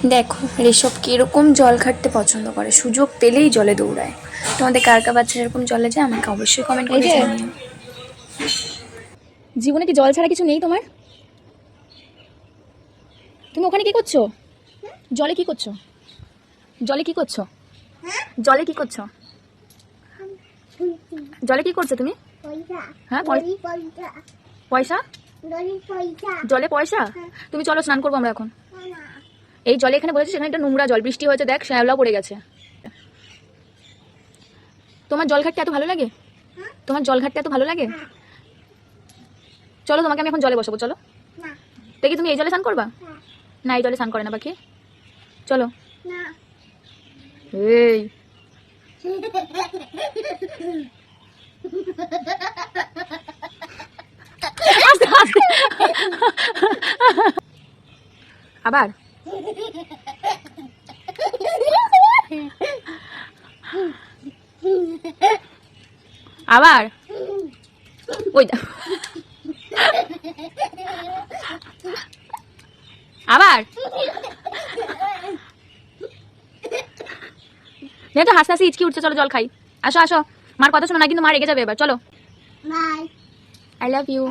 দেখো ঋষভ কিরকম জল ঘাটতে পছন্দ করে, সুযোগ পেলেই জলে দৌড়ায়। তোমাদের কার কার বাচ্চা এরকম জলে যায় আমাকে অবশ্যই কমেন্ট করে জানিও। জীবনে কি জল ছাড়া কিছু নেই তোমার? তুমি ওখানে কি করছো? জলে কি করছো? জলে কি করছো? জলে কি করছো? জলে কি করছো তুমি? হ্যাঁ পয়সা? জলে পয়সা? তুমি চলো স্নান করবো আমরা এখন। এই জলে এখানে বলেছে সেখানে একটা নোংরা জল, বৃষ্টি হয়েছে, দেখ শ্যাওলা পড়ে গেছে। তোমার জল ঘাটতে এত ভালো লাগে? তোমার জল ঘাটতে এত ভালো লাগে? চলো তোমাকে আমি এখন জলে বসাবো, চলো। দেখি তুমি এই জলে স্নান করবা? না এই জলে স্নান করে না পাখি, চলো। এই আবার আবার ওই আবার যেহেতু হাসতে হাসি ইচকি উঠছে, চলো জল খাই। আসো আসো, মার কথা শোনো না কিন্তু মা রেগে যাবে এবার, চলো। বাই। I love you.